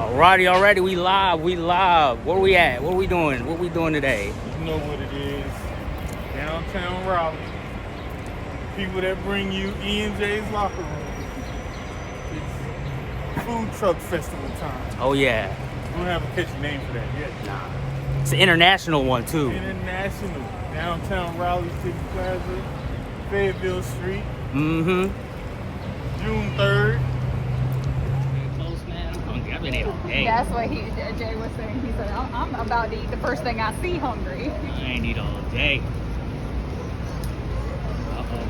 Alrighty, we live. Where we at? What we doing? What we doing today? You know what it is. Downtown Raleigh. People that bring you E&J's locker room. It's food truck festival time. Oh yeah. We don't have a catchy name for that yet. Nah. It's an international one too. International. Downtown Raleigh City Plaza, Fayetteville Street. Mm-hmm. June 3rd. Close, man. I'm hungry. I've been ate all day. That's what Jay was saying. He said, I'm about to eat the first thing I see hungry. I ain't eat all day.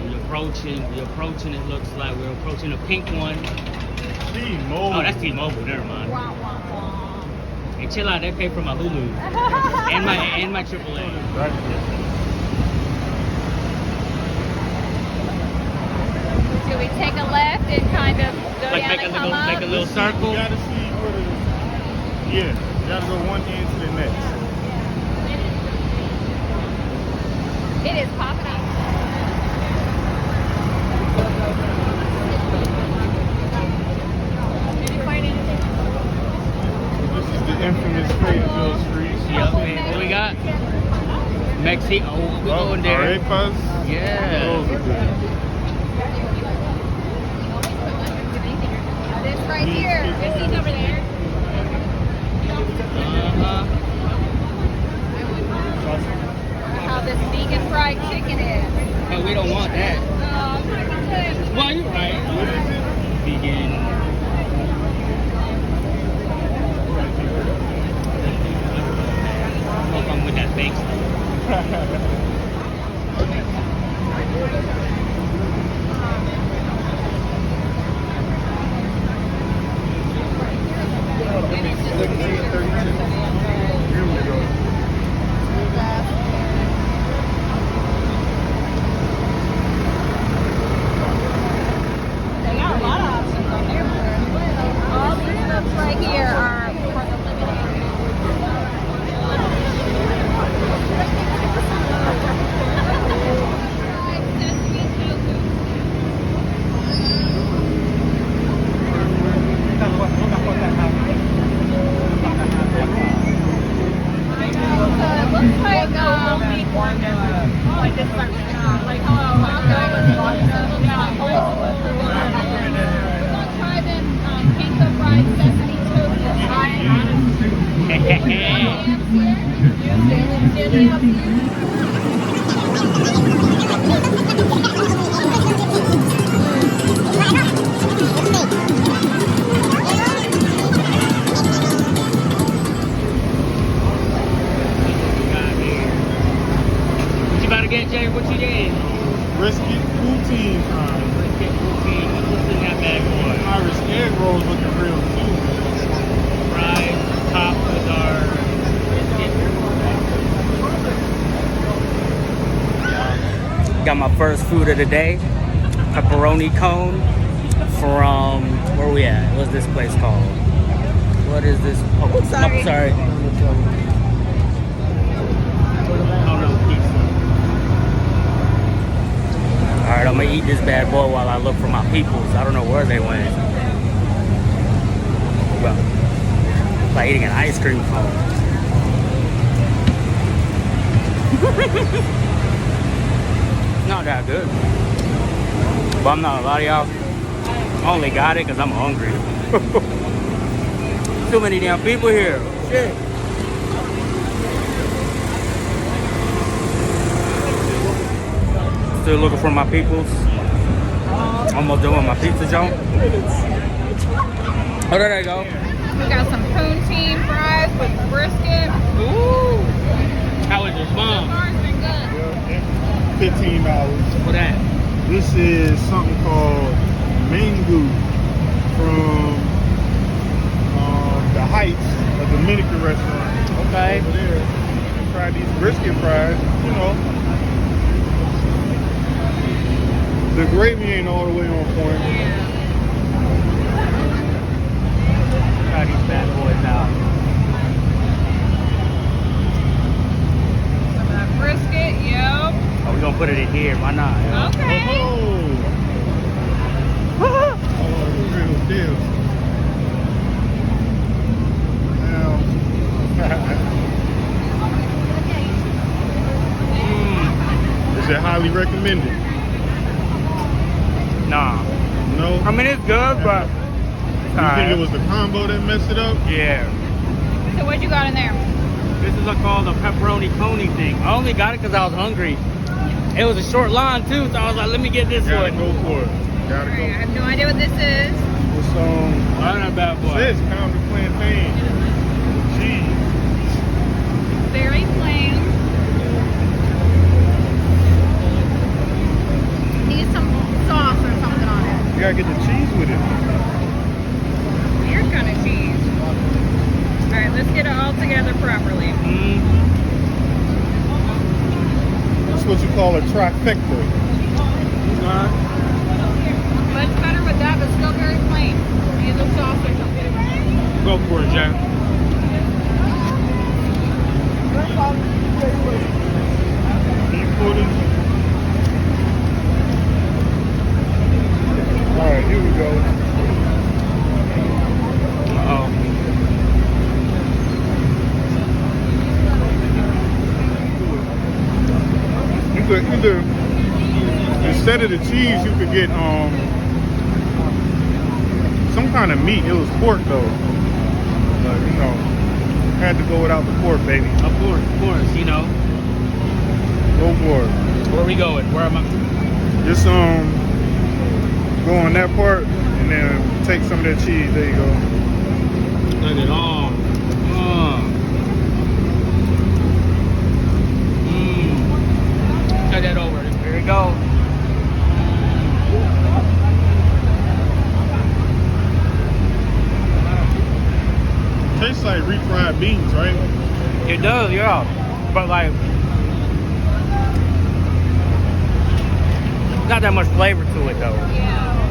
We're approaching, it looks like we're approaching a pink one. T-Mobile. Oh, that's T-Mobile, never mind. Wah, wah, wah. Hey, chill out, they pay for my Hulu. and my AAA. Right. Do we take a left and kind of go Like down make and a come little, up? make a little circle. You gotta see where the... Yeah, you gotta go one end to the next. It is popping up. Did you find anything? This is the infamous Fayetteville Street. Yep, man. What we got? Mexico. Oh, we going there. Arepas. Yeah. Those are good. This right here. This is over there. Uh-huh. How this vegan fried chicken is. Oh, we don't want that. Oh, look at this. Well, you're right. Vegan. Hope I'm with that fake stuff. They got a lot of options on there. All these stuff right here are for the looks like this like try them pizza fried sesame What you about to get, Jay? What you get? Brisket poutine time. Brisket poutine. What's in that bad boy? Irish egg rolls looking real too. Fries, topped with our brisket. Got my first food of the day. Pepperoni cone from, where we at? What's this place called? What is this? Oh, Sorry. I'm sorry. Oh no, pizza. Alright, I'm gonna eat this bad boy while I look for my peoples. I don't know where they went. Well, it's like eating an ice cream cone. Not that good. But I'm not gonna lie to y'all. I only got it because I'm hungry. Too many damn people here. Shit. Still looking for my peoples. Almost done with my pizza jump. Oh, there they go. We got some poutine fries with brisket. Ooh. How is this, Mom? Bars are good. $15. What that? This is something called Mango from the Heights, a Dominican restaurant. Okay. Over there. Try these brisket fries, you know. The gravy ain't all the way on point. Try these bad boys out. Some of that brisket, yep. Oh, we're gonna put it in here. Why not? Okay. Oh, real deal. Is it highly recommended? Nah. No. I mean, it's good, but You think it was the combo that messed it up? yeah. So what you got in there? This is called a pepperoni coney thing. I only got it because I was hungry. It was a short line too, so I was like, let me get this Gotta one. go for it. Gotta Alright, I go. have no idea what this is. What's Not that bad boy. This pounded plantain. Cheese. Very plain. Needs some sauce or something on it. You gotta get the cheese with it. Weird kind of cheese. Alright, let's get it all together properly. That's what you call a trifecta. Much better with that, but still very plain. Needs a sauce or something. Go for it, Jack. Beef pudding. Alright, here we go. Uh-oh. You could either, instead of the cheese, you could get some kind of meat. It was pork though. But you know, had to go without the pork, baby. Of course, you know. Go for it. Where we going? Where am I? Just go on that part and then take some of that cheese. There you go. Look at all. Cut that over. There we go. Tastes like refried beans, right? It does, yeah. But like, not that much flavor to it though. Yeah.